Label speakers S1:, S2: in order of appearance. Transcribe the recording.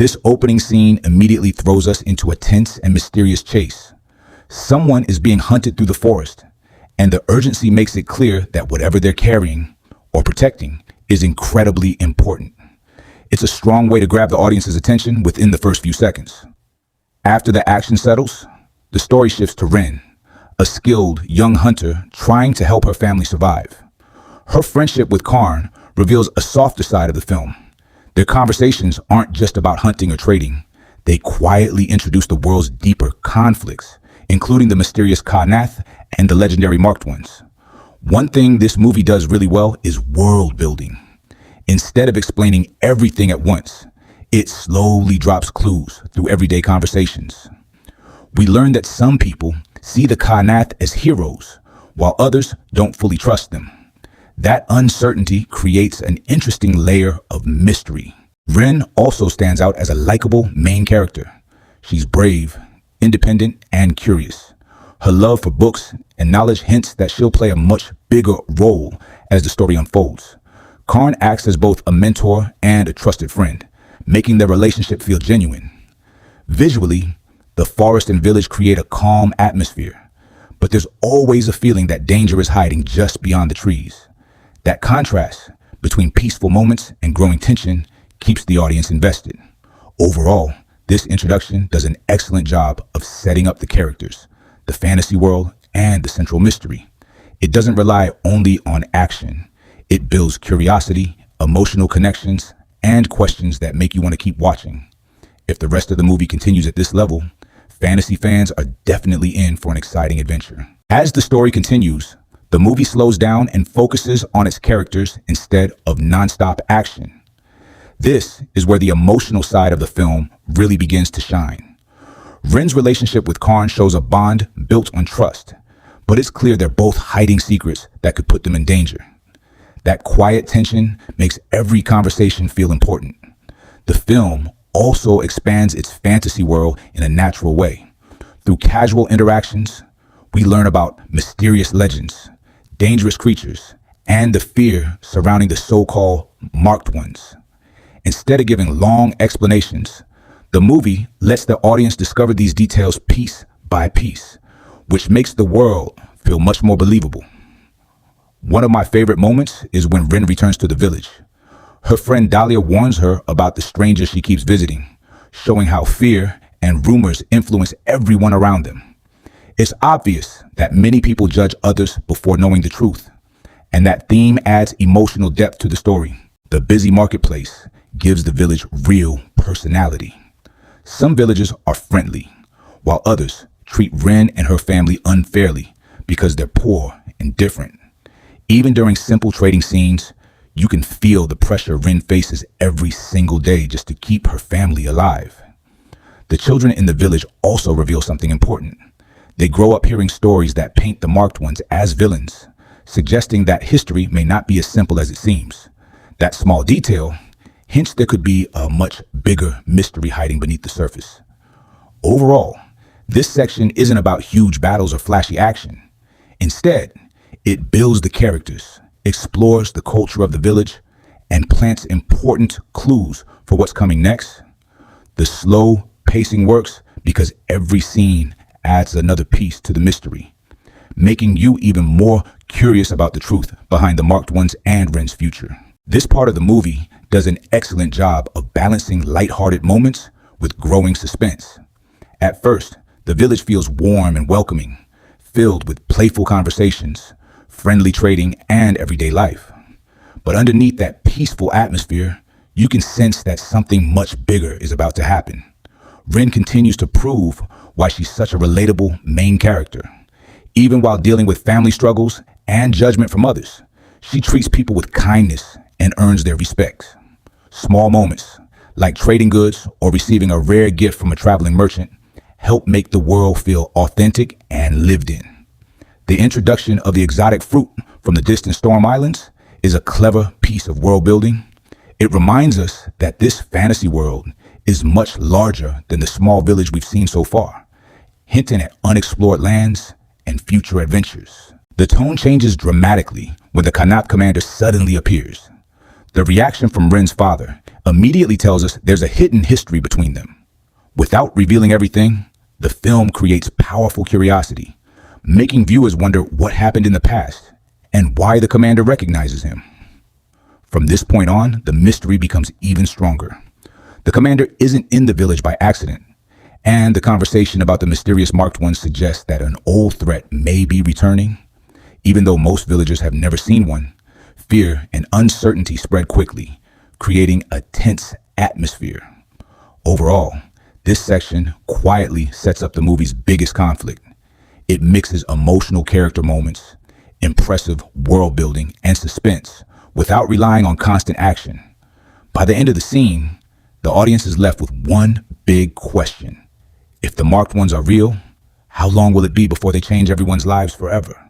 S1: This opening scene immediately throws us into a tense and mysterious chase. Someone is being hunted through the forest, and the urgency makes it clear that whatever they're carrying or protecting is incredibly important. It's a strong way to grab the audience's attention within the first few seconds. After the action settles, the story shifts to Ren, a skilled young hunter trying to help her family survive. Her friendship with Karn reveals a softer side of the film. Their conversations aren't just about hunting or trading. They quietly introduce the world's deeper conflicts, including the mysterious Karnath and the legendary Marked Ones. One thing this movie does really well is world building. Instead of explaining everything at once, it slowly drops clues through everyday conversations. We learn that some people see the Karnath as heroes, while others don't fully trust them. That uncertainty creates an interesting layer of mystery. Ren also stands out as a likable main character. She's brave, independent, and curious. Her love for books and knowledge hints that she'll play a much bigger role as the story unfolds. Karn acts as both a mentor and a trusted friend, making their relationship feel genuine. Visually, the forest and village create a calm atmosphere, but there's always a feeling that danger is hiding just beyond the trees. That contrast between peaceful moments and growing tension keeps the audience invested. Overall, this introduction does an excellent job of setting up the characters, the fantasy world, and the central mystery. It doesn't rely only on action. It builds curiosity, emotional connections, and questions that make you want to keep watching. If the rest of the movie continues at this level, fantasy fans are definitely in for an exciting adventure. As the story continues, the movie slows down and focuses on its characters instead of nonstop action. This is where the emotional side of the film really begins to shine. Ren's relationship with Karn shows a bond built on trust, but it's clear they're both hiding secrets that could put them in danger. That quiet tension makes every conversation feel important. The film also expands its fantasy world in a natural way. Through casual interactions, we learn about mysterious legends, dangerous creatures, and the fear surrounding the so-called Marked Ones. Instead of giving long explanations, the movie lets the audience discover these details piece by piece, which makes the world feel much more believable. One of my favorite moments is when Ren returns to the village. Her friend Dahlia warns her about the stranger she keeps visiting, showing how fear and rumors influence everyone around them. It's obvious that many people judge others before knowing the truth, and that theme adds emotional depth to the story. The busy marketplace gives the village real personality. Some villagers are friendly, while others treat Ren and her family unfairly because they're poor and different. Even during simple trading scenes, you can feel the pressure Ren faces every single day just to keep her family alive. The children in the village also reveal something important. They grow up hearing stories that paint the Marked Ones as villains, suggesting that history may not be as simple as it seems. That small detail hints there could be a much bigger mystery hiding beneath the surface. Overall, this section isn't about huge battles or flashy action. Instead, it builds the characters, explores the culture of the village, and plants important clues for what's coming next. The slow pacing works because every scene adds another piece to the mystery, making you even more curious about the truth behind the Marked Ones and Ren's future. This part of the movie does an excellent job of balancing lighthearted moments with growing suspense. At first, the village feels warm and welcoming, filled with playful conversations, friendly trading, and everyday life. But underneath that peaceful atmosphere, you can sense that something much bigger is about to happen. Ren continues to prove why she's such a relatable main character. Even while dealing with family struggles and judgment from others, she treats people with kindness and earns their respect. Small moments, like trading goods or receiving a rare gift from a traveling merchant, help make the world feel authentic and lived in. The introduction of the exotic fruit from the distant Storm Islands is a clever piece of world building. It reminds us that this fantasy world is much larger than the small village we've seen so far, hinting at unexplored lands and future adventures. The tone changes dramatically when the Karnath commander suddenly appears. The reaction from Ren's father immediately tells us there's a hidden history between them. Without revealing everything, the film creates powerful curiosity, making viewers wonder what happened in the past and why the commander recognizes him. From this point on, the mystery becomes even stronger. The commander isn't in the village by accident, and the conversation about the mysterious marked ones suggests that an old threat may be returning. Even though most villagers have never seen one, fear and uncertainty spread quickly, creating a tense atmosphere. Overall, this section quietly sets up the movie's biggest conflict. It mixes emotional character moments, impressive world building, and suspense without relying on constant action. By the end of the scene, the audience is left with one big question. If the marked ones are real, how long will it be before they change everyone's lives forever?